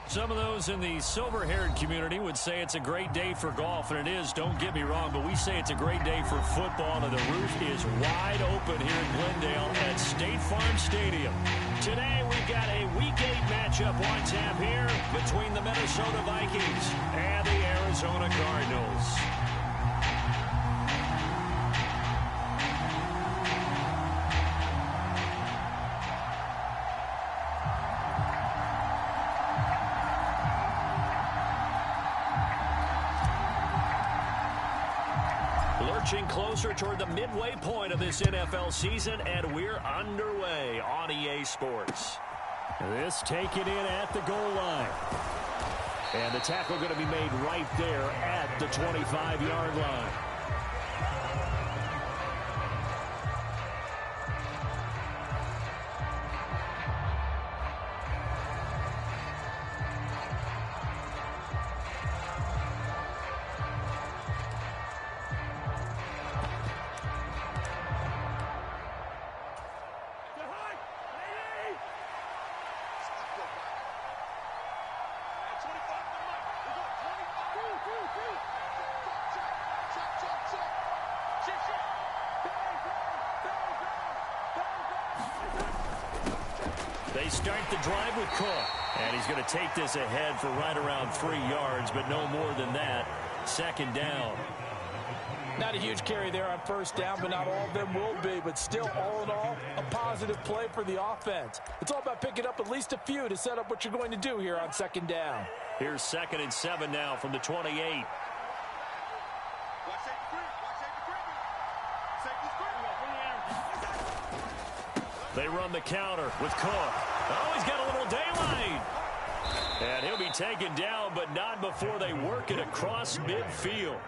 Some of those in the silver-haired community would say it's a great day for golf, and it is, don't get me wrong, but we say it's a great day for football, and the roof is wide open here in Glendale at State Farm Stadium. Today, we've got a Week 8 matchup on tap here between the Minnesota Vikings and the Arizona Cardinals. Lurching closer toward the midway point of this NFL season, and we're underway on EA Sports. This taken in at the goal line. And the tackle going to be made right there at the 25-yard line. They start the drive with Cook. And he's going to take this ahead for right around 3 yards, but no more than that. Second down. Not a huge carry there on first down, but not all of them will be. But still, all in all, a positive play for the offense. It's all about picking up at least a few to set up what you're going to do here on second down. Here's 2nd and 7 now from the 28. They run the counter with Cook. Oh, he's got a little daylight. And he'll be taken down, but not before they work it across midfield.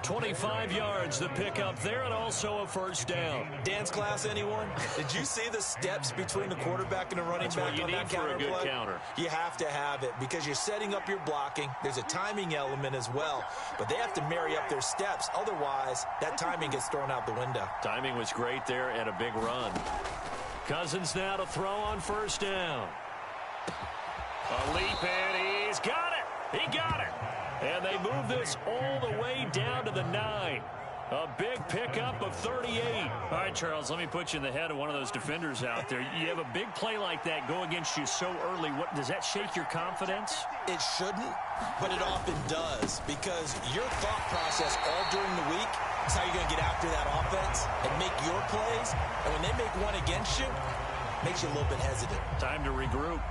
25 yards the pickup there, and also a first down. Dance class, anyone? Did you see the steps between the quarterback and the running back on that counter play? That's what you need for a good counter. You have to have it because you're setting up your blocking. There's a timing element as well, but they have to marry up their steps. Otherwise, that timing gets thrown out the window. Timing was great there and a big run. Cousins now to throw on first down. A leap, and he's got it. He got it. And they move this all the way down to the 9. A big pickup of 38. All right, Charles, let me put you in the head of one of those defenders out there. You have a big play like that go against you so early. What does that shake your confidence? It shouldn't, but it often does because your thought process all during the week is how you're going to get after that offense and make your plays. And when they make one against you, it makes you a little bit hesitant. Time to regroup.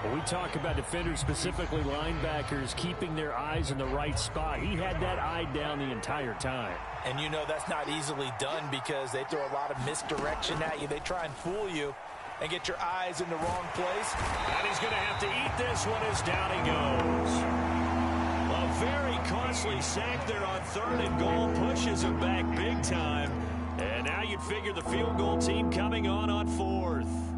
Well, we talk about defenders, specifically linebackers, keeping their eyes in the right spot. He had that eye down the entire time. And you know that's not easily done because they throw a lot of misdirection at you. They try and fool you and get your eyes in the wrong place. And he's going to have to eat this one as down he goes. A very costly sack there on 3rd and goal pushes him back big time. And now you'd figure the field goal team coming on 4th.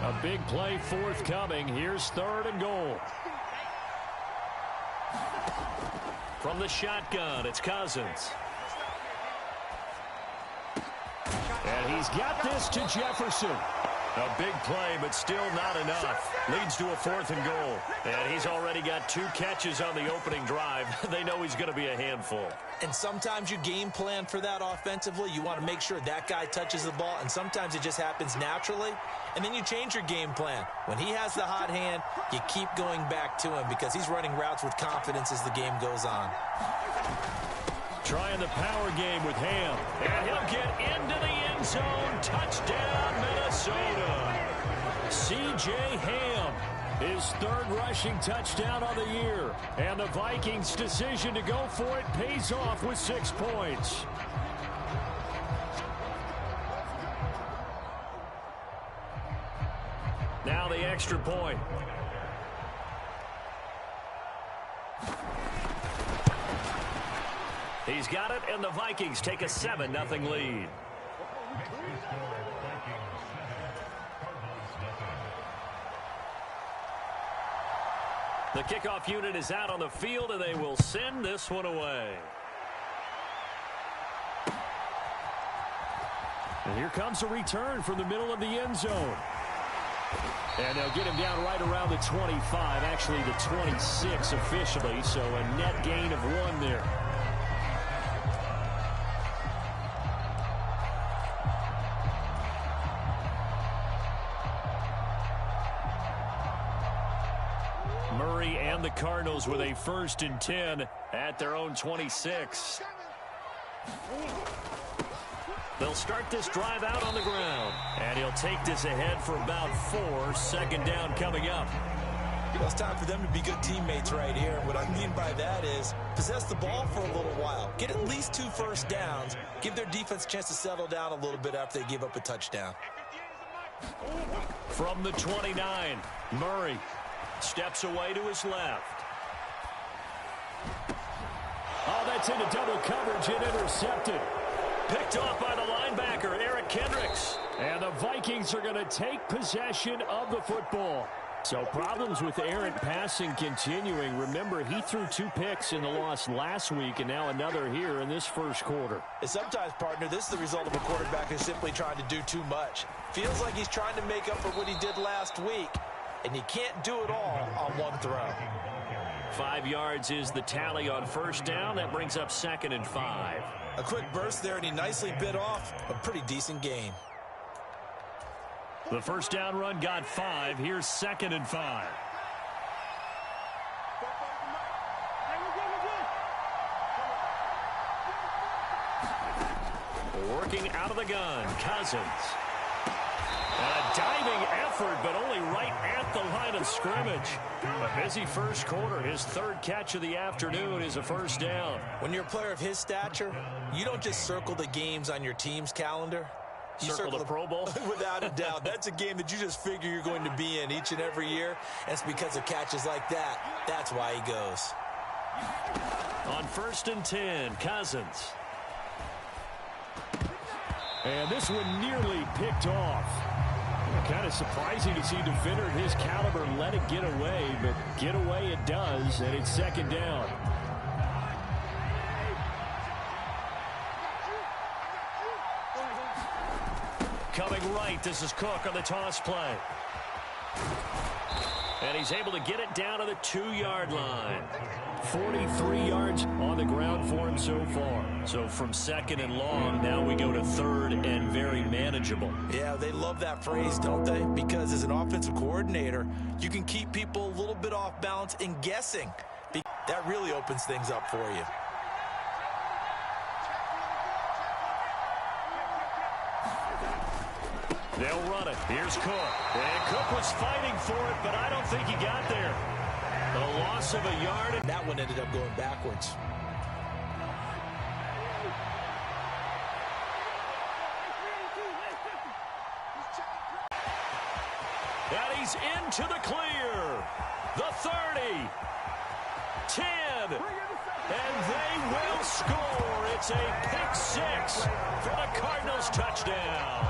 A big play forthcoming. Here's 3rd and goal. From the shotgun, it's Cousins. And he's got this to Jefferson. A big play, but still not enough. Leads to a 4th and goal. And he's already got 2 catches on the opening drive. They know he's going to be a handful. And sometimes you game plan for that offensively. You want to make sure that guy touches the ball, and sometimes it just happens naturally. And then you change your game plan. When he has the hot hand, you keep going back to him because he's running routes with confidence as the game goes on. Trying the power game with Ham. And he'll get into the end zone. Touchdown, Minnesota. C.J. Ham, his 3rd rushing touchdown on the year. And the Vikings' decision to go for it pays off with 6 points. Now the extra point. He's got it, and the Vikings take a 7-0 lead. The kickoff unit is out on the field, and they will send this one away. And here comes a return from the middle of the end zone. And they'll get him down right around the 25, actually the 26 officially, so a net gain of 1 there. Murray and the Cardinals with a 1st and 10 at their own 26. They'll start this drive out on the ground. And he'll take this ahead for about 4. 2nd down coming up. You know, it's time for them to be good teammates right here. What I mean by that is possess the ball for a little while. Get at least 2 first downs. Give their defense a chance to settle down a little bit after they give up a touchdown. From the 29, Murray steps away to his left. Oh, that's into double coverage and intercepted. Picked off by the linebacker, Eric Kendricks. And the Vikings are going to take possession of the football. So problems with errant passing continuing. Remember, he threw 2 picks in the loss last week and now another here in this first quarter. And sometimes, partner, this is the result of a quarterback who's simply trying to do too much. Feels like he's trying to make up for what he did last week, and he can't do it all on 1 throw. 5 yards is the tally on 1st down. That brings up 2nd and 5. A quick burst there, and he nicely bit off a pretty decent gain. The 1st down run got 5. Here's 2nd and 5. Working out of the gun, Cousins. A diving effort, but only right at the line of scrimmage. A busy first quarter. His 3rd catch of the afternoon is a 1st down. When you're a player of his stature, you don't just circle the games on your team's calendar. You circle the Pro Bowl? Without a doubt. That's a game that you just figure you're going to be in each and every year. And it's because of catches like that. That's why he goes. On 1st and 10, Cousins. And this one nearly picked off. Kind of surprising to see a defender of his caliber let it get away, but get away it does, and it's 2nd down. Coming right, this is Cook on the toss play. And he's able to get it down to the 2-yard line. 43 yards on the ground for him so far. So from 2nd and long, now we go to 3rd and very manageable. Yeah, they love that phrase, don't they? Because as an offensive coordinator, you can keep people a little bit off balance and guessing. That really opens things up for you. They'll run it. Here's Cook. And Cook was fighting for it, but I don't think he got there. A loss of a yard. And that one ended up going backwards. And he's into the clear. The 30. 10. And they will score. It's a pick 6 for the Cardinals touchdown.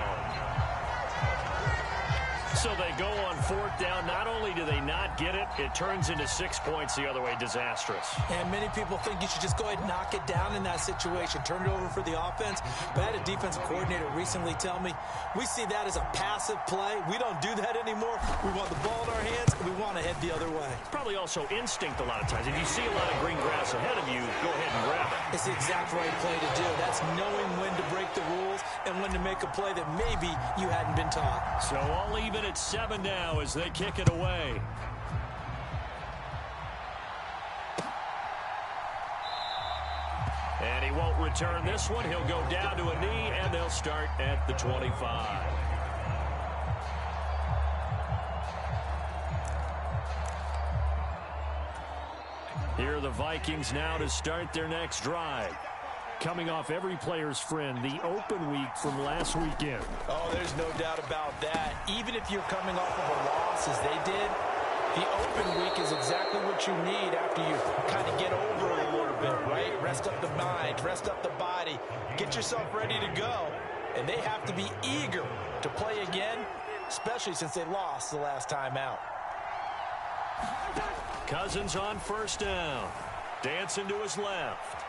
So they go on 4th down. Not only do they not get it, it turns into 6 points the other way. Disastrous. And many people think you should just go ahead and knock it down in that situation. Turn it over for the offense. But I had a defensive coordinator recently tell me, we see that as a passive play. We don't do that anymore. We want the ball in our hands, and we want to head the other way. Probably also instinct a lot of times. If you see a lot of green grass ahead of you, go ahead and grab it. It's the exact right play to do. That's knowing when to break the rules and when to make a play that maybe you hadn't been taught. So I'll leave it at 7 now as they kick it away. And he won't return this one. He'll go down to a knee, and they'll start at the 25. Here are the Vikings now to start their next drive. Coming off every player's friend, the open week from last weekend. Oh, there's no doubt about that. Even if you're coming off of a loss as they did, the open week is exactly what you need after you kind of get over it a little bit, right? Rest up the mind, rest up the body, get yourself ready to go. And they have to be eager to play again, especially since they lost the last time out. Cousins on first down. Dancing to his left.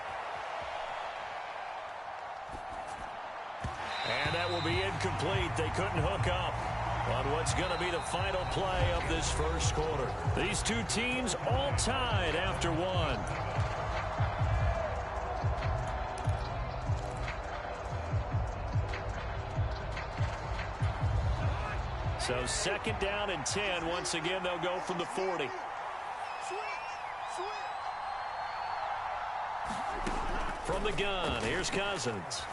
And that will be incomplete. They couldn't hook up on what's going to be the final play of this first quarter. These two teams all tied after one. So 2nd down and 10. Once again, they'll go from the 40. From the gun, here's Cousins.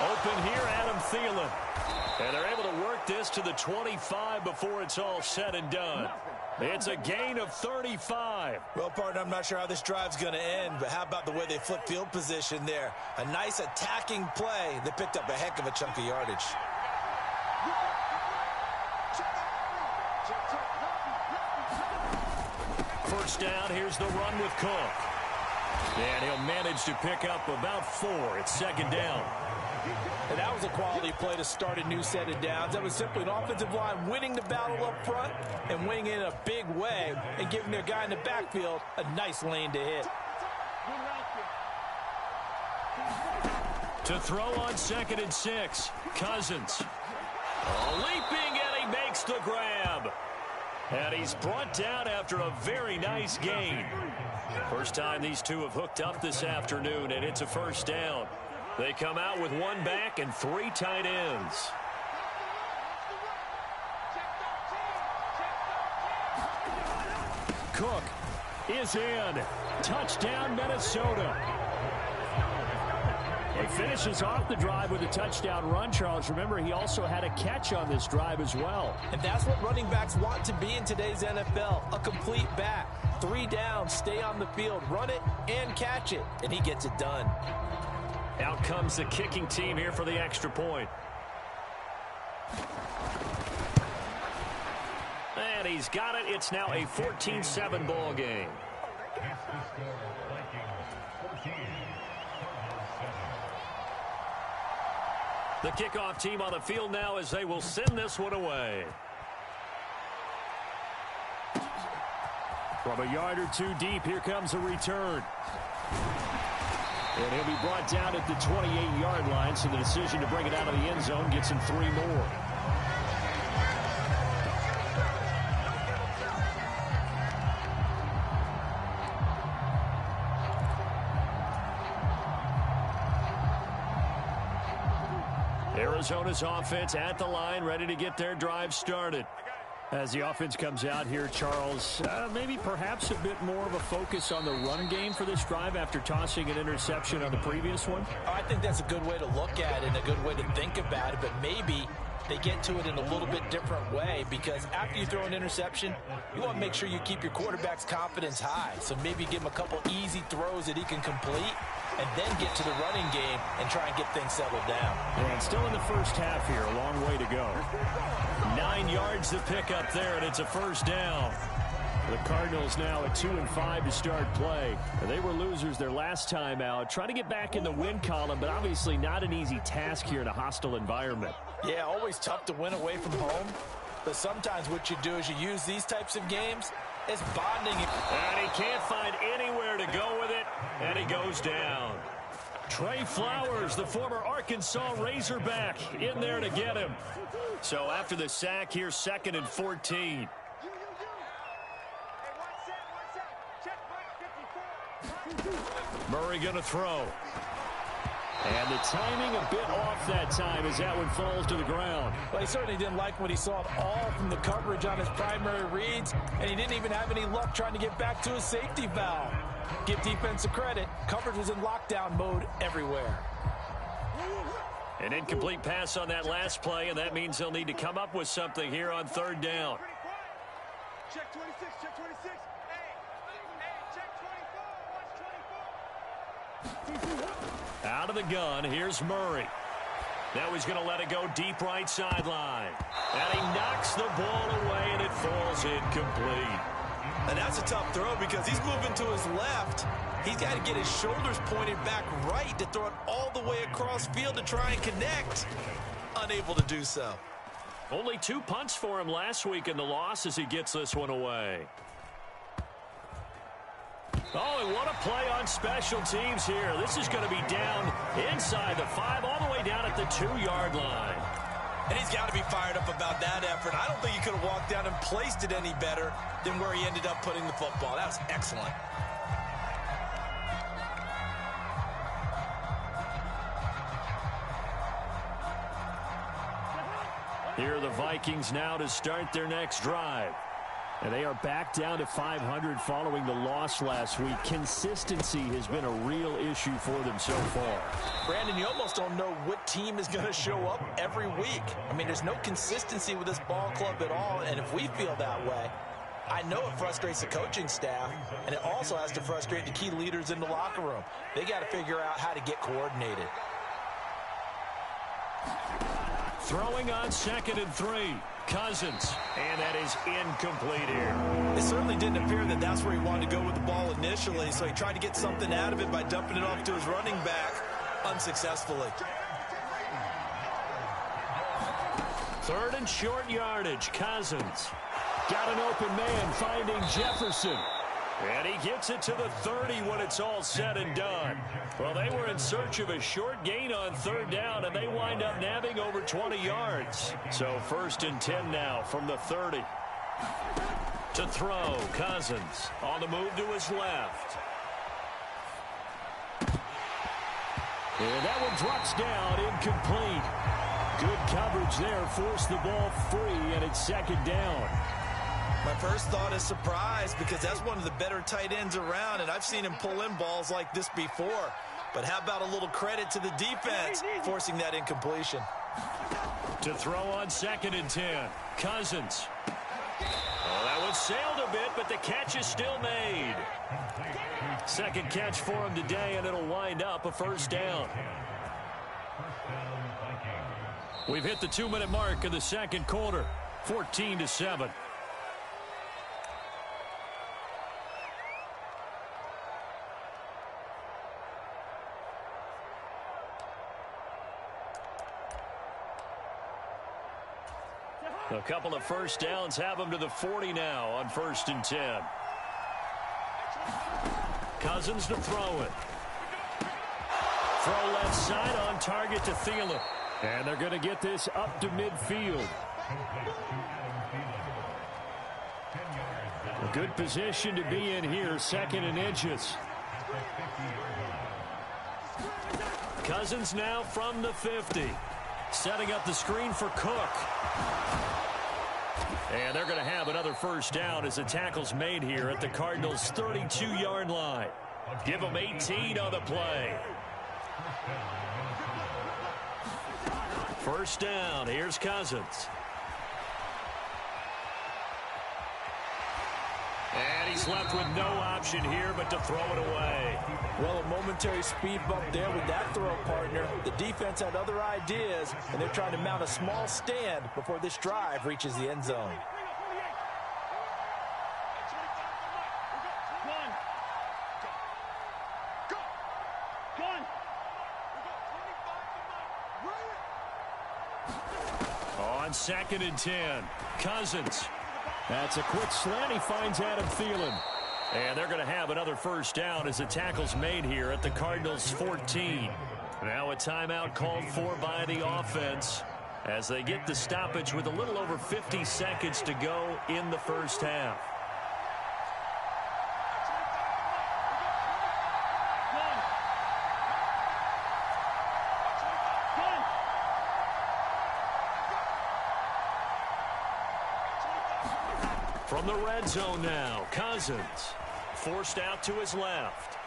Open here, Adam Thielen. And they're able to work this to the 25 before it's all said and done. It's a gain of 35. Well, partner, I'm not sure how this drive's going to end, but how about the way they flip field position there? A nice attacking play. They picked up a heck of a chunk of yardage. First down, here's the run with Cook. And he'll manage to pick up about 4. It's 2nd down. And that was a quality play to start a new set of downs. That was simply an offensive line winning the battle up front and winning in a big way and giving their guy in the backfield a nice lane to hit. To throw on 2nd and 6, Cousins. Leaping, and he makes the grab. And he's brought down after a very nice gain. First time these two have hooked up this afternoon, and it's a first down. They come out with 1 back and 3 tight ends. Cook is in. Touchdown, Minnesota. He finishes off the drive with a touchdown run, Charles. Remember, he also had a catch on this drive as well. And that's what running backs want to be in today's NFL, a complete back. 3 downs, stay on the field, run it, and catch it. And he gets it done. Out comes the kicking team here for the extra point. And he's got it. It's now a 14-7 ball game. The kickoff team on the field now as they will send this one away. From a yard or 2 deep, here comes a return. And he'll be brought down at the 28-yard line, so the decision to bring it out of the end zone gets him 3 more. Arizona's offense at the line, ready to get their drive started. As the offense comes out here, Charles, maybe perhaps a bit more of a focus on the run game for this drive after tossing an interception on the previous one? I think that's a good way to look at it and a good way to think about it, but maybe they get to it in a little bit different way, because after you throw an interception, you want to make sure you keep your quarterback's confidence high. So maybe give him a couple easy throws that he can complete and then get to the running game and try and get things settled down. And still in the first half here, a long way to go. 9 yards to pick up there, and it's a first down. The Cardinals now at 2-5 to start play. They were losers their last time out. Trying to get back in the win column, but obviously not an easy task here in a hostile environment. Yeah, always tough to win away from home. But sometimes what you do is you use these types of games as bonding. And he can't find anywhere to go with it, and he goes down. Trey Flowers, the former Arkansas Razorback, in there to get him. So after the sack, here's 2nd and 14. Murray going to throw. And the timing a bit off that time as that one falls to the ground. Well, he certainly didn't like what he saw at all from the coverage on his primary reads, and he didn't even have any luck trying to get back to his safety valve. Give defense a credit. Coverage was in lockdown mode everywhere. An incomplete pass on that last play, and that means they'll need to come up with something here on 3rd down. Check 26, check 26. Hey, check 24. Out of the gun, here's Murray. Now he's going to let it go deep right sideline. And he knocks the ball away, and it falls incomplete. And that's a tough throw because he's moving to his left. He's got to get his shoulders pointed back right to throw it all the way across field to try and connect. Unable to do so. Only 2 punts for him last week in the loss as he gets this one away. Oh, and what a play on special teams here. This is going to be down inside the 5, all the way down at the 2-yard line. And he's got to be fired up about that effort. I don't think he could have walked down and placed it any better than where he ended up putting the football. That was excellent. Here are the Vikings now to start their next drive. And they are back down to 500 following the loss last week. Consistency has been a real issue for them so far. Brandon, you almost don't know what team is going to show up every week. I mean, there's no consistency with this ball club at all, and if we feel that way, I know it frustrates the coaching staff, and it also has to frustrate the key leaders in the locker room. They got to figure out how to get coordinated. Throwing on 2nd and 3. Cousins, and that is incomplete here. It certainly didn't appear that that's where he wanted to go with the ball initially, so he tried to get something out of it by dumping it off to his running back unsuccessfully. 3rd and short yardage. Cousins got an open man finding Jefferson. And he gets it to the 30 when it's all said and done. Well, they were in search of a short gain on 3rd down, and they wind up nabbing over 20 yards. So 1st and 10 now from the 30. To throw, Cousins on the move to his left. And that one drops down, incomplete. Good coverage there, forced the ball free, and it's 2nd down. My first thought is surprise because that's one of the better tight ends around, and I've seen him pull in balls like this before. But how about a little credit to the defense forcing that incompletion? To throw on 2nd and 10. Cousins. Oh, that one sailed a bit, but the catch is still made. 2nd catch for him today, and it'll wind up a 1st down. We've hit the 2-minute mark of the 2nd quarter. 14-7. A couple of 1st downs have them to the 40 now on 1st and 10. Cousins to throw it. Throw left side on target to Thielen. And they're going to get this up to midfield. A good position to be in here, 2nd and inches. Cousins now from the 50. Setting up the screen for Cook. And they're going to have another 1st down as the tackle's made here at the Cardinals' 32-yard line. Give them 18 on the play. 1st down. Here's Cousins. And he's left with no option here but to throw it away. Well, a momentary speed bump there with that throw, partner. The defense had other ideas, and they're trying to mount a small stand before this drive reaches the end zone. On 2nd and 10, Cousins. That's a quick slant. He finds Adam Thielen. And they're going to have another 1st down as the tackle's made here at the Cardinals' 14. Now a timeout called for by the offense as they get the stoppage with a little over 50 seconds to go in the 1st half. From the red zone now, Cousins forced out to his left.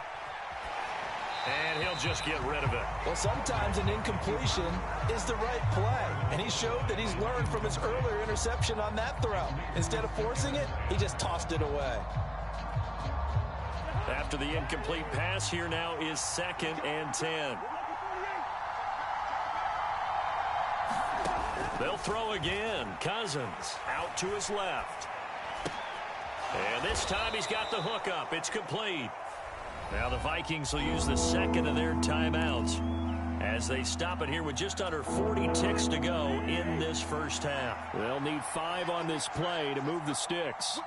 And he'll just get rid of it. Well, sometimes an incompletion is the right play. And he showed that he's learned from his earlier interception on that throw. Instead of forcing it, he just tossed it away. After the incomplete pass, here now is 2nd and 10. They'll throw again. Cousins out to his left. And this time he's got the hook up. It's complete. Now the Vikings will use the 2nd of their timeouts. as they stop it here with just under 40 ticks to go in this first half. They'll need 5 on this play to move the sticks.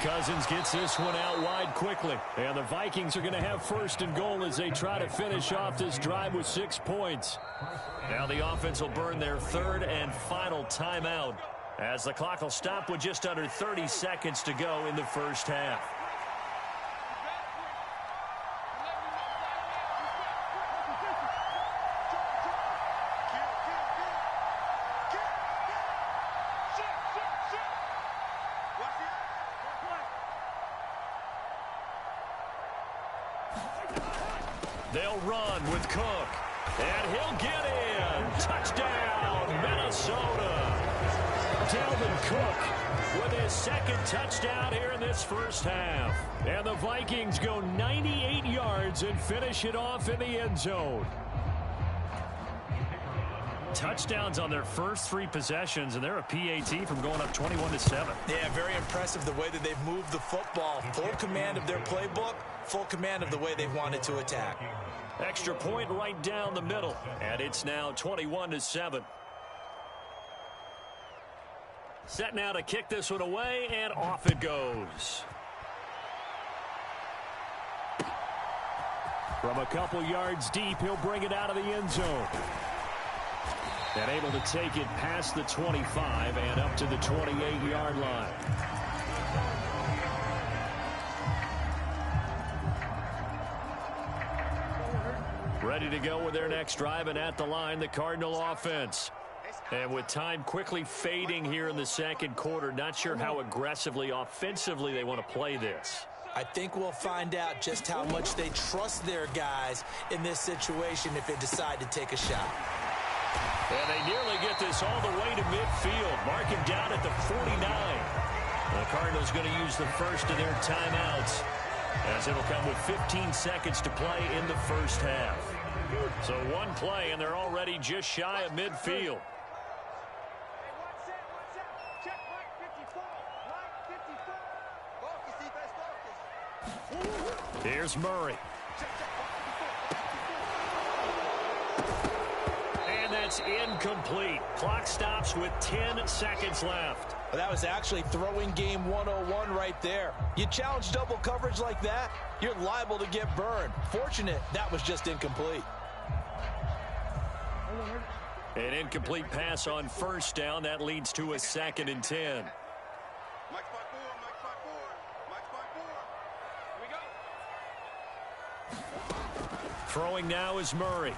Cousins gets this one out wide quickly. And the Vikings are going to have first and goal as they try to finish off this drive with 6 points. Now the offense will burn their third and final timeout as the clock will stop with just under 30 seconds to go in the first half. They'll run with Cook, and he'll get in. Touchdown, Minnesota. Dalvin Cook with his second touchdown here in this first half. And the Vikings go 98 yards and finish it off in the end zone. Touchdowns on their first 3 possessions, and they're a PAT from going up 21-7. Yeah, very impressive the way that they've moved the football. Full command of their playbook, full command of the way they wanted to attack. Extra point right down the middle, and it's now 21-7. Set now to kick this one away, and off it goes. From a couple yards deep, he'll bring it out of the end zone. And able to take it past the 25 and up to the 28-yard line. Ready to go with their next drive, and at the line, the Cardinal offense. And with time quickly fading here in the second quarter, not sure how aggressively, offensively they want to play this. I think we'll find out just how much they trust their guys in this situation if they decide to take a shot. And they nearly get this all the way to midfield. Mark him down at the 49. The Cardinals going to use the first of their timeouts, as it'll come with 15 seconds to play in the first half. So one play, and they're already just shy of midfield. Here's Murray. And that's incomplete. Clock stops with 10 seconds left. Well, that was actually throwing game 101 right there. You challenge double coverage like that, you're liable to get burned. Fortunate that was just incomplete. An incomplete pass on first down. That leads to a 2nd and 10. Throwing now is Murray.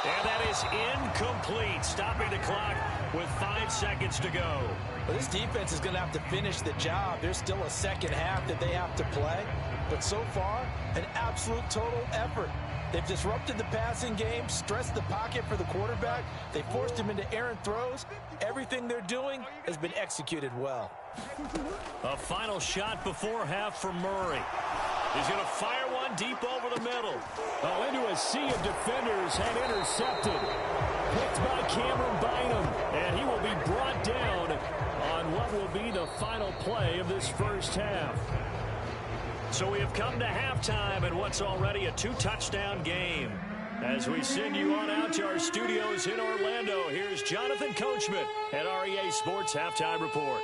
And that is incomplete, stopping the clock with 5 seconds to go. Well, this defense is going to have to finish the job. There's still a second half that they have to play. But so far, an absolute total effort. They've disrupted the passing game, stressed the pocket for the quarterback. They forced him into errant throws. Everything they're doing has been executed well. A final shot before half from Murray. He's going to fire one deep over the middle. Oh, into a sea of defenders and intercepted. Picked by Cameron Bynum. And he will be brought down on what will be the final play of this first half. So we have come to halftime in what's already a 2-touchdown game. As we send you on out to our studios in Orlando, here's Jonathan Coachman at REA Sports Halftime Report.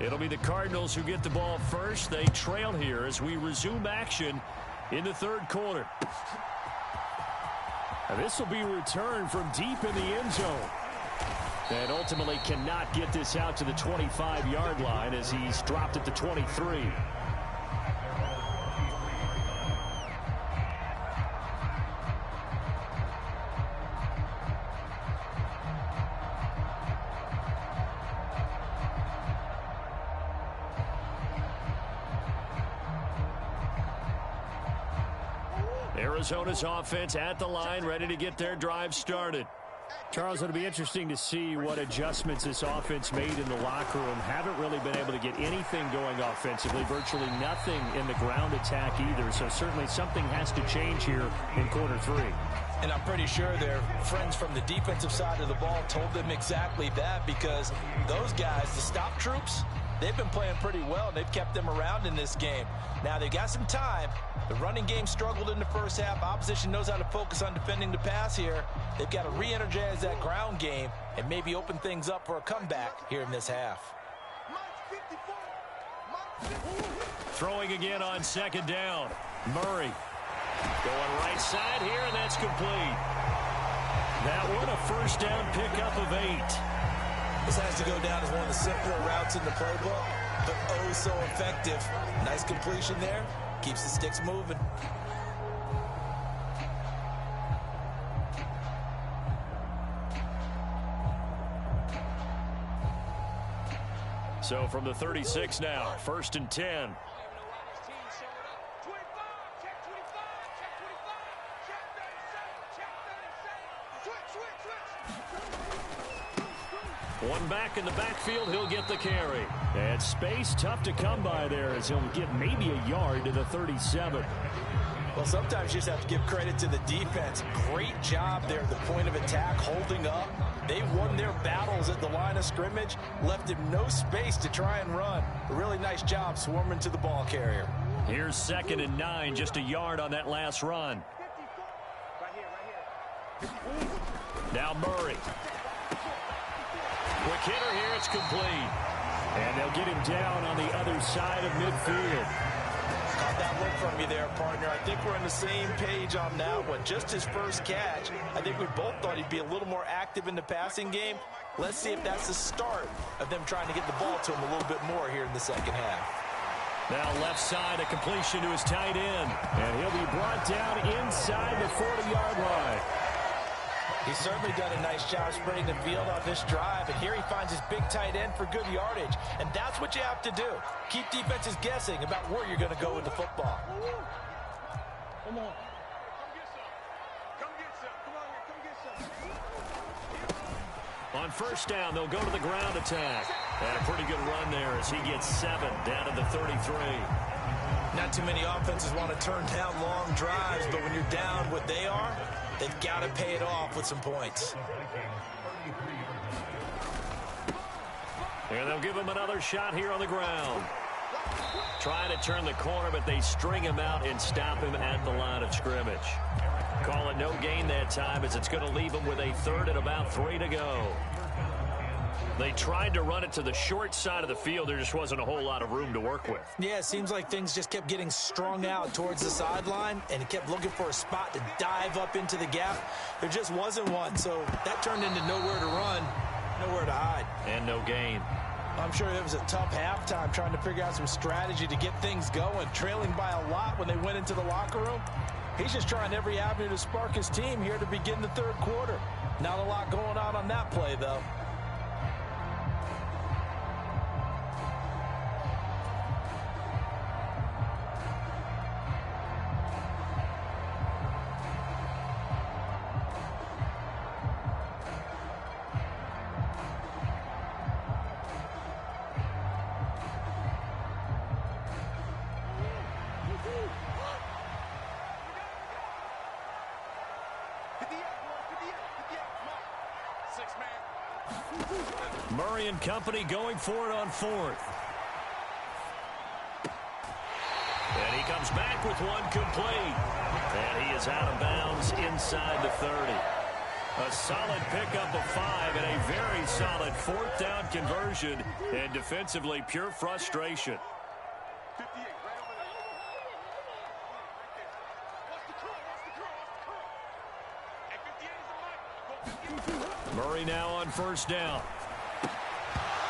It'll be the Cardinals who get the ball first. They trail here as we resume action in the third quarter. This will be returned from deep in the end zone. And ultimately cannot get this out to the 25-yard line as he's dropped at the 23. Arizona's offense at the line, ready to get their drive started. Charles, it'll be interesting to see what adjustments this offense made in the locker room. Haven't really been able to get anything going offensively, virtually nothing in the ground attack either. So certainly something has to change here in quarter 3. And I'm pretty sure their friends from the defensive side of the ball told them exactly that, because those guys, the stop troops, they've been playing pretty well, and they've kept them around in this game. Now, they've got some time. The running game struggled in the first half. Opposition knows how to focus on defending the pass here. They've got to re-energize that ground game and maybe open things up for a comeback here in this half. Throwing again on second down. Murray going right side here, and that's complete. That one a first down pickup of 8. This has to go down as one of the simpler routes in the playbook, but oh so effective. Nice completion there. Keeps the sticks moving. So from the 36 now, 1st and 10. One back in the backfield, he'll get the carry. And space tough to come by there, as he'll get maybe a yard to the 37. Well, sometimes you just have to give credit to the defense. Great job there at the point of attack, holding up. They won their battles at the line of scrimmage, left him no space to try and run. A really nice job swarming to the ball carrier. Here's 2nd and 9, just a yard on that last run. Now Murray. Quick hitter here, it's complete. And they'll get him down on the other side of midfield. Caught that look from you there, partner. I think we're on the same page on that one. Just his first catch. I think we both thought he'd be a little more active in the passing game. Let's see if that's the start of them trying to get the ball to him a little bit more here in the second half. Now left side, a completion to his tight end. And he'll be brought down inside the 40-yard line. He's certainly done a nice job spreading the field on this drive, and here he finds his big tight end for good yardage. And that's what you have to do. Keep defenses guessing about where you're going to go with the football. Come on. Come get some. Come on, come get some. On first down, they'll go to the ground attack. And a pretty good run there as he gets 7 down to the 33. Not too many offenses want to turn down long drives, but when you're down what they are, they've got to pay it off with some points. And they'll give him another shot here on the ground. Trying to turn the corner, but they string him out and stop him at the line of scrimmage. Call it no gain that time, as it's going to leave him with a 3rd and about 3 to go. They tried to run it to the short side of the field. There just wasn't a whole lot of room to work with. Yeah, it seems like things just kept getting strung out towards the sideline, and he kept looking for a spot to dive up into the gap. There just wasn't one, so that turned into nowhere to run, nowhere to hide. And no gain. I'm sure it was a tough halftime trying to figure out some strategy to get things going, trailing by a lot when they went into the locker room. He's just trying every avenue to spark his team here to begin the 3rd quarter. Not a lot going on that play, though. Murray and company going for it on 4th. And he comes back with one complete. And he is out of bounds inside the 30. A solid pickup of 5 and a very solid 4th down conversion. And defensively, pure frustration. 58, right over there. Watch the curl, watch the curl, watch the curl. Hey, 58 is the mic. Murray now on first down.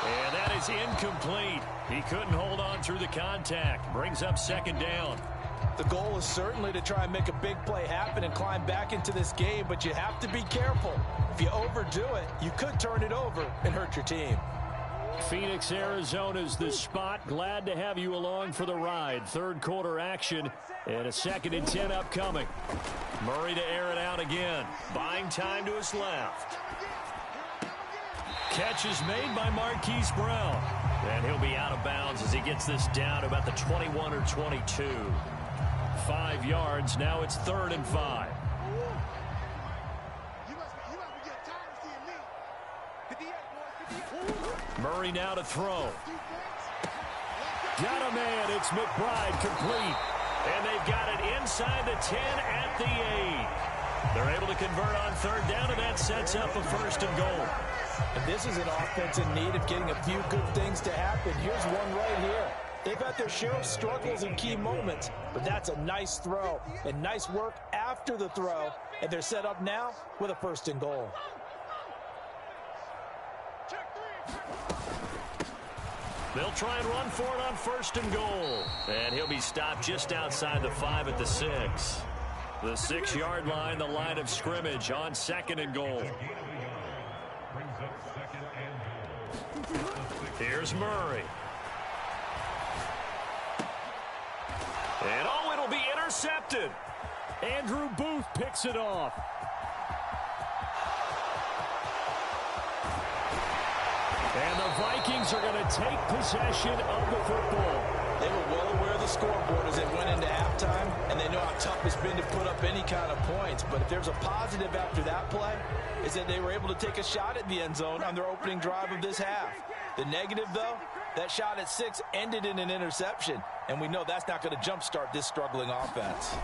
And that is incomplete. He couldn't hold on through the contact. Brings up 2nd down. The goal is certainly to try and make a big play happen and climb back into this game, but you have to be careful. If you overdo it, you could turn it over and hurt your team. Phoenix, Arizona's the spot. Glad to have you along for the ride. Third quarter action and a 2nd and 10 upcoming. Murray to air it out again. Buying time to his left. Catch is made by Marquise Brown. And he'll be out of bounds as he gets this down to about the 21 or 22. 5 yards. Now it's 3rd and 5. Murray now to throw. Got a man. It's McBride complete. And they've got it inside the 10 at the 8. They're able to convert on 3rd down, and that sets up a 1st and goal. And this is an offense in need of getting a few good things to happen. Here's one right here. They've had their share of struggles in key moments, but that's a nice throw and nice work after the throw. And they're set up now with a 1st and goal. They'll try and run for it on 1st and goal. And he'll be stopped just outside the 5 at the 6. The 6-yard line, the line of scrimmage on 2nd and goal. Here's Murray. And oh, it'll be intercepted. Andrew Booth picks it off. And the Vikings are going to take possession of the football. They were well aware of the scoreboard as they went into halftime, and they know how tough it's been to put up any kind of points. But if there's a positive after that play, is that they were able to take a shot at the end zone on their opening drive of this half. The negative, though, that shot at 6 ended in an interception, and we know that's not going to jumpstart this struggling offense.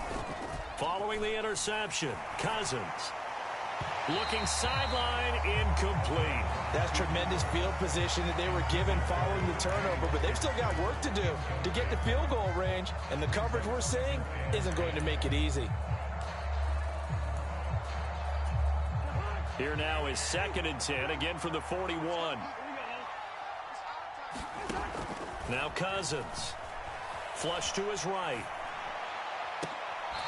Following the interception, Cousins. Looking sideline, incomplete. That's tremendous field position that they were given following the turnover, but they've still got work to do to get to field goal range, and the coverage we're seeing isn't going to make it easy. Here now is 2nd and 10, again from the 41. Now Cousins. Flush to his right.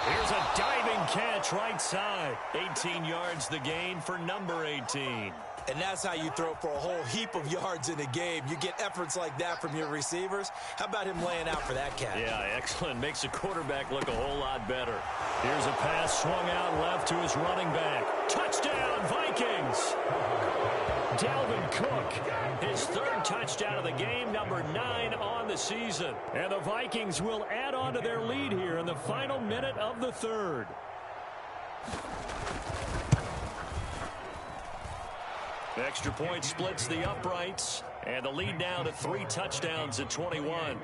Here's a diving catch right side. 18 yards the gain for number 18. And that's how you throw for a whole heap of yards in a game. You get efforts like that from your receivers. How about him laying out for that catch? Yeah, excellent. Makes the quarterback look a whole lot better. Here's a pass swung out left to his running back. Touchdown, Vikings! Dalvin Cook, his 3rd touchdown of the game, number 9 on the season. And the Vikings will add on to their lead here in the final minute of the 3rd. Extra point splits the uprights, and the lead now to 3 touchdowns at 21.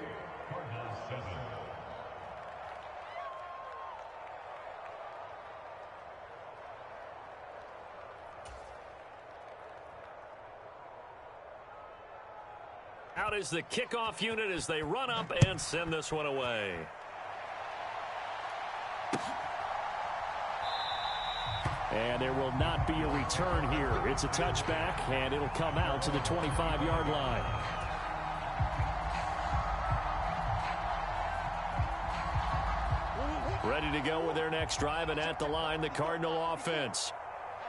Out is the kickoff unit as they run up and send this one away. And there will not be a return here. It's a touchback, and it'll come out to the 25-yard line. Ready to go with their next drive, and at the line, the Cardinal offense.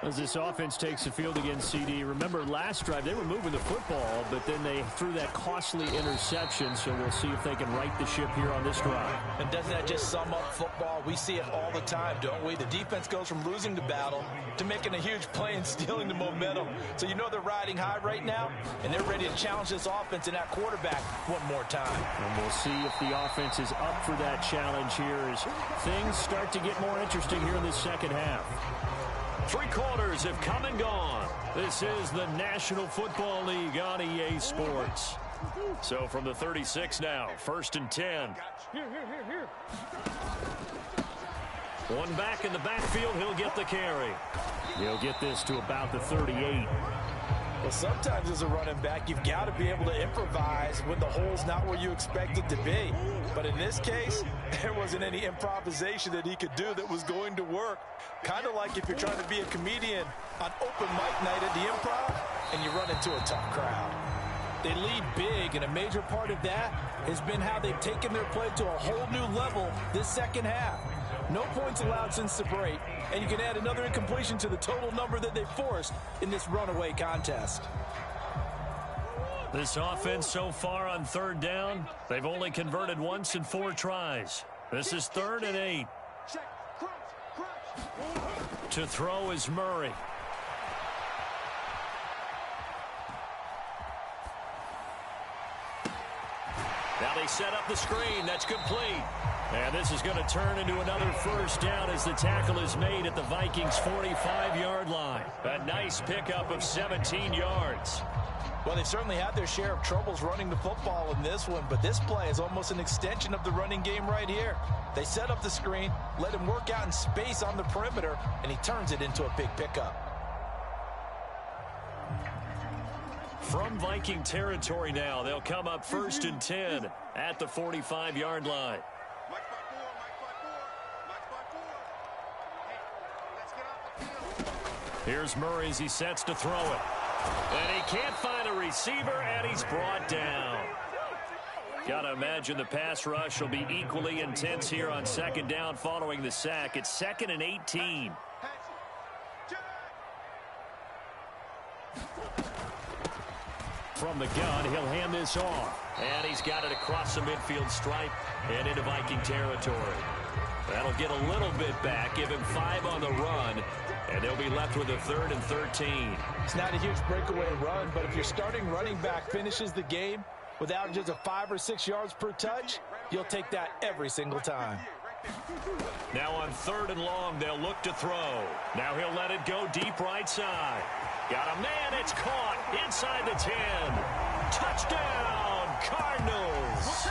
As this offense takes the field against CD, remember last drive they were moving the football, but then they threw that costly interception, so we'll see if they can right the ship here on this drive. And doesn't that just sum up football? We see it all the time, don't we? The defense goes from losing the battle to making a huge play and stealing the momentum. So you know they're riding high right now, and they're ready to challenge this offense and that quarterback one more time. And we'll see if the offense is up for that challenge here as things start to get more interesting here in this second half. 3 quarters have come and gone. This is the National Football League on EA Sports. So from the 36 now, 1st and 10. One back in the backfield, he'll get the carry. He'll get this to about the 38. Well, sometimes as a running back, you've got to be able to improvise when the hole's not where you expect it to be. But in this case, there wasn't any improvisation that he could do that was going to work. Kind of like if you're trying to be a comedian on open mic night at the Improv and you run into a tough crowd. They lead big, and a major part of that has been how they've taken their play to a whole new level this second half. No points allowed since the break, and you can add another incompletion to the total number that they forced in this runaway contest. This offense so far on third down, they've only converted once in 4 tries. This is 3rd and 8. To throw is Murray. Now they set up the screen. That's complete. And this is going to turn into another first down as the tackle is made at the Vikings' 45-yard line. A nice pickup of 17 yards. Well, they've certainly had their share of troubles running the football in this one, but this play is almost an extension of the running game right here. They set up the screen, let him work out in space on the perimeter, and he turns it into a big pickup. From Viking territory now, they'll come up 1st and 10 at the 45-yard line. Here's Murray as he sets to throw it. And he can't find a receiver, and he's brought down. Got to imagine the pass rush will be equally intense here on 2nd down following the sack. It's 2nd and 18. From the gun, he'll hand this off. And he's got it across the midfield stripe and into Viking territory. That'll get a little bit back, give him 5 on the run, and they'll be left with a 3rd and 13. It's not a huge breakaway run, but if your starting running back finishes the game with averages of 5 or 6 yards per touch, you'll take that every single time. Now on 3rd and long, they'll look to throw. Now he'll let it go deep right side. Got a man, it's caught inside the 10. Touchdown, Cardinals.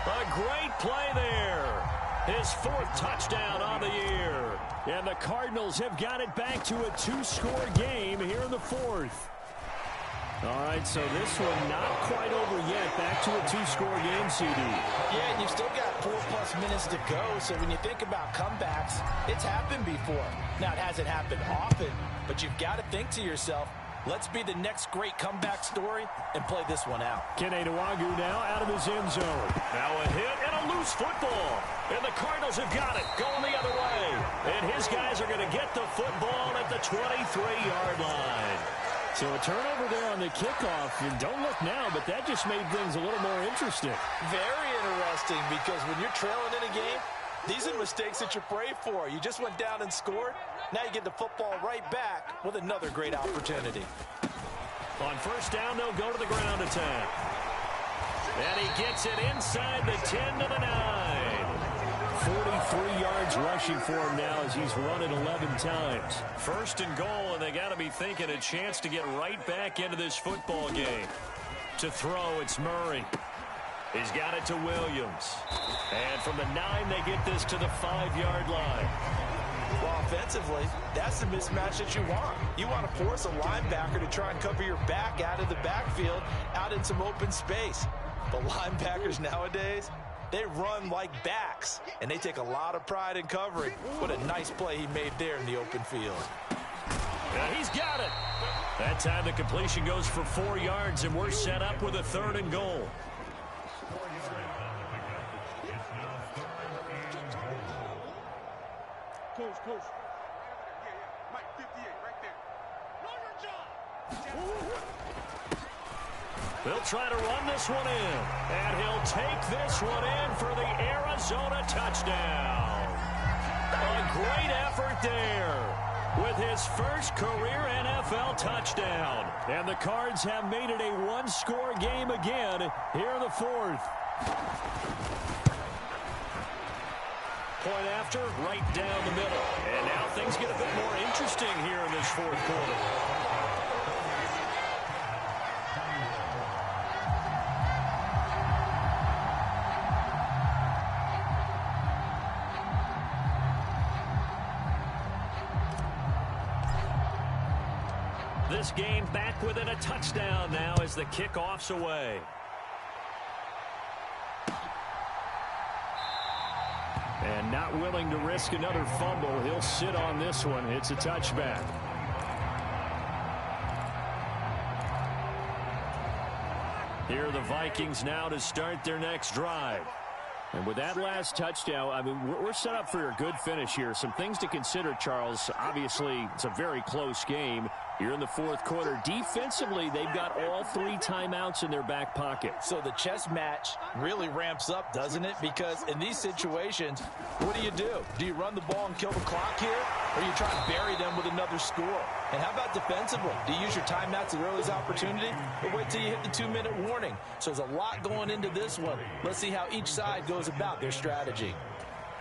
A great play there. His 4th touchdown on the year. And the Cardinals have got it back to a 2-score game here in the 4th. All right, so this one not quite over yet. Back to a 2-score game, CD. Yeah, and you've still got 4+ minutes to go, so when you think about comebacks, it's happened before. Now, it hasn't happened often, but you've got to think to yourself, let's be the next great comeback story and play this one out. Kene Nwangwu now out of his end zone. Now a hit and a loose football. And the Cardinals have got it, going the other way. And his guys are going to get the football at the 23-yard line. So a turnover there on the kickoff, and don't look now, but that just made things a little more interesting. Very interesting, because when you're trailing in a game, these are mistakes that you pray for. You just went down and scored. Now you get the football right back with another great opportunity. On 1st down, they'll go to the ground attack. And he gets it inside the 10 to the 9. 43 yards rushing for him now as he's run it 11 times. 1st and goal, and they got to be thinking a chance to get right back into this football game. To throw, it's Murray. He's got it to Williams. And from the 9, they get this to the 5-yard line. Well, offensively, that's the mismatch that you want. You want to force a linebacker to try and cover your back out of the backfield, out in some open space. But linebackers nowadays, they run like backs, and they take a lot of pride in covering. What a nice play he made there in the open field. Now he's got it. That time the completion goes for 4 yards, and we're set up with a 3rd and goal. Coach. Yeah. Mike, 58, right there. Know your job. They'll try to run this one in. And he'll take this one in for the Arizona touchdown. A great effort there with his first career NFL touchdown. And the Cards have made it a 1-score game again here in the 4th. Point after, right down the middle. And now things get a bit more interesting here in this 4th quarter. This game back within a touchdown now as the kickoff's away. And not willing to risk another fumble. He'll sit on this one. It's a touchback. Here are the Vikings now to start their next drive. And with that last touchdown, I mean, we're set up for a good finish here. Some things to consider, Charles. Obviously, it's a very close game. You're in the fourth quarter. Defensively, they've got all 3 timeouts in their back pocket. So the chess match really ramps up, doesn't it? Because in these situations, what do? Do you run the ball and kill the clock here? Or you try to bury them with another score? And how about defensively? Do you use your timeouts at earliest opportunity? Or wait till you hit the 2-minute warning? So there's a lot going into this one. Let's see how each side goes about their strategy.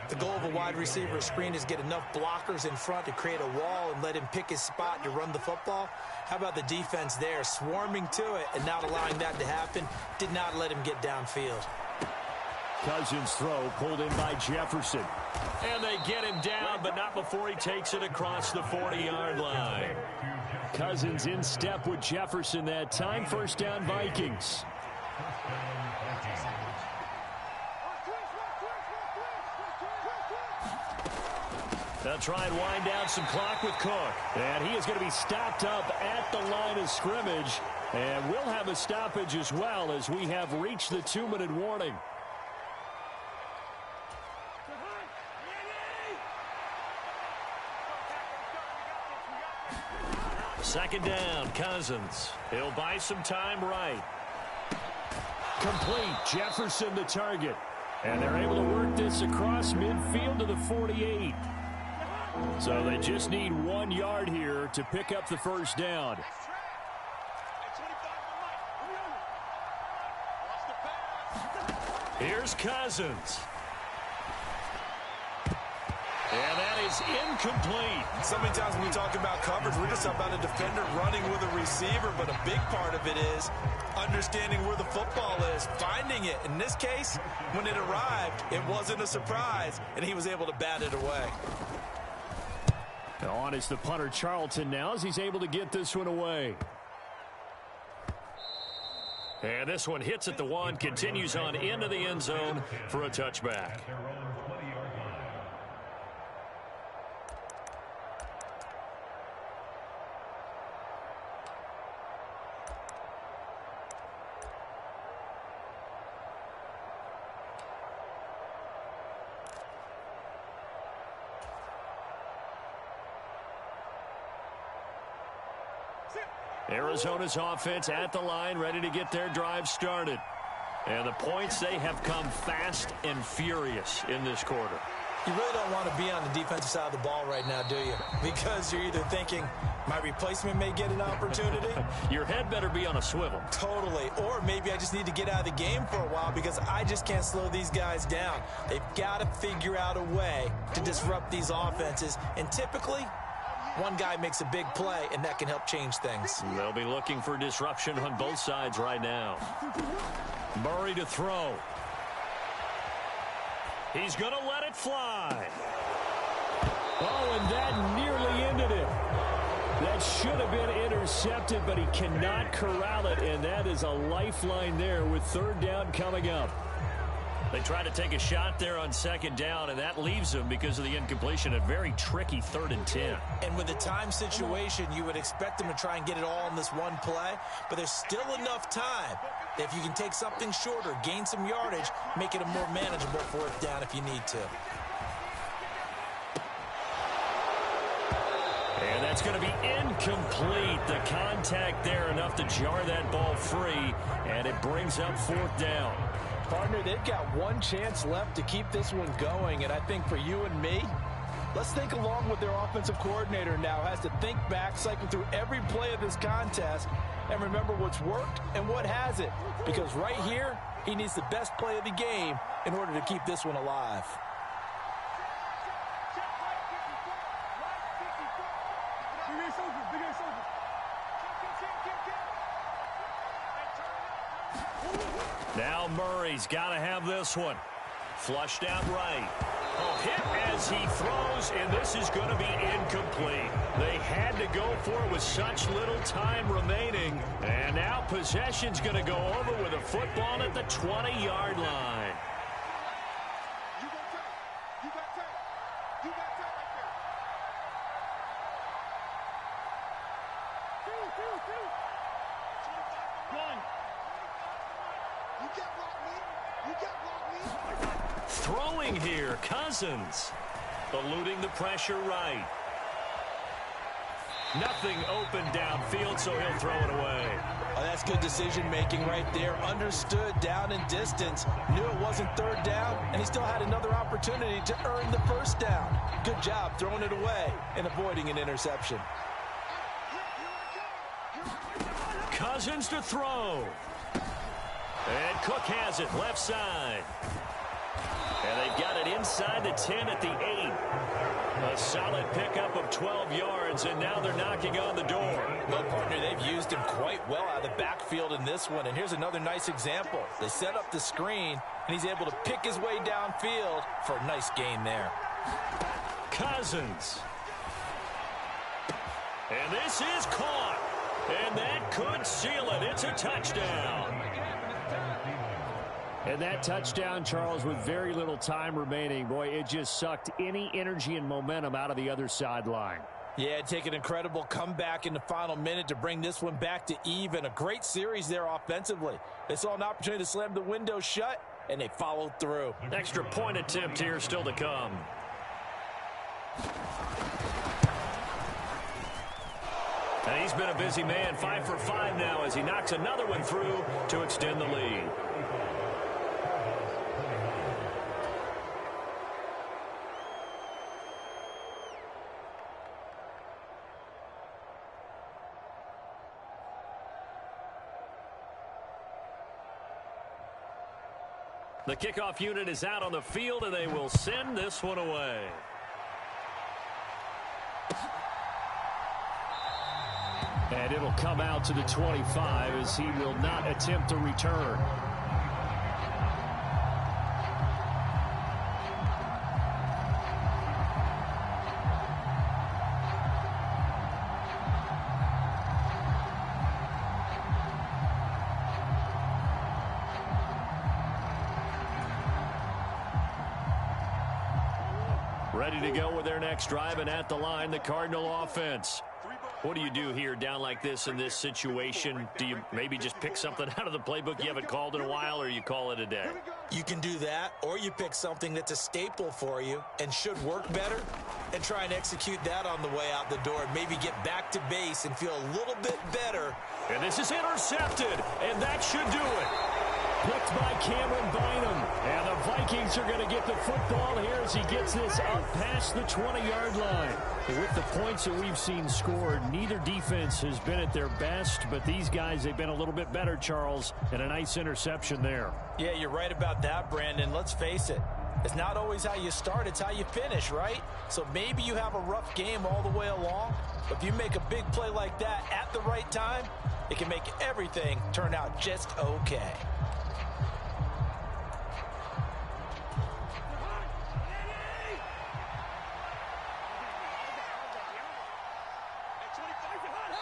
The goal of a wide receiver screen is get enough blockers in front to create a wall and let him pick his spot to run the football. How about the defense there, swarming to it and not allowing that to happen? Did not let him get downfield. Cousins' throw pulled in by Jefferson. And they get him down, but not before he takes it across the 40-yard line. Cousins in step with Jefferson that time. First down, Vikings. They'll try and wind down some clock with Cook. And he is going to be stopped up at the line of scrimmage. And we'll have a stoppage as well as we have reached the 2-minute warning. Second down, Cousins. He'll buy some time right. Complete. Jefferson the target. And they're able to work this across midfield to the 48. So they just need 1 yard here to pick up the first down. Here's Cousins. And that is incomplete. So many times when we talk about coverage, we're just about a defender running with a receiver, but a big part of it is understanding where the football is, finding it. In this case, when it arrived, it wasn't a surprise, and he was able to bat it away. On is the punter, Charlton, now as he's able to get this one away. And this one hits at the 1, continues on into the end zone for a touchback. Arizona's offense at the line, ready to get their drive started. And the points, they have come fast and furious in this quarter. You really don't want to be on the defensive side of the ball right now, do you? Because you're either thinking, my replacement may get an opportunity. Your head better be on a swivel. Totally. Or maybe I just need to get out of the game for a while because I just can't slow these guys down. They've got to figure out a way to disrupt these offenses. And typically, one guy makes a big play, and that can help change things. They'll be looking for disruption on both sides right now. Murray to throw. He's going to let it fly. Oh, and that nearly ended it. That should have been intercepted, but he cannot corral it, and that is a lifeline there with third down coming up. They try to take a shot there on second down, and that leaves them, because of the incompletion, a very tricky 3rd and 10. And with the time situation, you would expect them to try and get it all in this one play, but there's still enough time that if you can take something shorter, gain some yardage, make it a more manageable 4th down if you need to. And that's going to be incomplete. The contact there enough to jar that ball free, and it brings up 4th down. Partner, they've got one chance left to keep this one going, and I think for you and me, let's think along with their offensive coordinator now. Has to think back, cycle through every play of this contest, and remember what's worked and what hasn't. Because right here, he needs the best play of the game in order to keep this one alive. Now Murray's got to have this one. Flushed out right. Oh, hit as he throws, and this is going to be incomplete. They had to go for it with such little time remaining. And now possession's going to go over with a football at the 20-yard line. You got time right there. Two. One. You can't block me. Throwing here, Cousins. Eluding the pressure right. Nothing open downfield, so he'll throw it away. Oh, that's good decision-making right there. Understood down and distance. Knew it wasn't third down, and he still had another opportunity to earn the first down. Good job throwing it away and avoiding an interception. Cousins to throw. And Cook has it left side. And they've got it inside the 10 at the 8. A solid pickup of 12 yards, and now they're knocking on the door. Well, partner, they've used him quite well out of the backfield in this one, and here's another nice example. They set up the screen, and he's able to pick his way downfield for a nice gain there. Cousins. And this is caught. And that could seal it. It's a touchdown. And that touchdown, Charles, with very little time remaining, boy, it just sucked any energy and momentum out of the other sideline. Yeah, take an incredible comeback in the final minute to bring this one back to even. A great series there offensively. They saw an opportunity to slam the window shut, and they followed through. Extra point attempt here still to come. And he's been a busy man, 5 for 5 now as he knocks another one through to extend the lead. The kickoff unit is out on the field, and they will send this one away. And it'll come out to the 25 as he will not attempt a return. Ready to go with their next drive, and at the line, the Cardinal offense. What do you do here down like this in this situation? Do you maybe just pick something out of the playbook you haven't called in a while, or you call it a day? You can do that, or you pick something that's a staple for you and should work better and try and execute that on the way out the door and maybe get back to base and feel a little bit better. And this is intercepted, and that should do it. Picked by Cameron Bynum. And the Vikings are going to get the football here as he gets this up past the 20-yard line. And with the points that we've seen scored, neither defense has been at their best, but these guys, they've been a little bit better, Charles, and a nice interception there. Yeah, you're right about that, Brandon. Let's face it. It's not always how you start, it's how you finish, right? So maybe you have a rough game all the way along, but if you make a big play like that at the right time, it can make everything turn out just okay.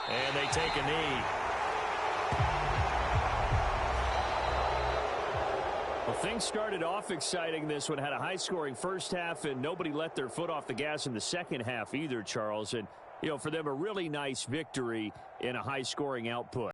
And they take a knee. Well, things started off exciting. This one had a high-scoring first half, and nobody let their foot off the gas in the second half either, Charles. And, you know, for them, a really nice victory in a high-scoring output.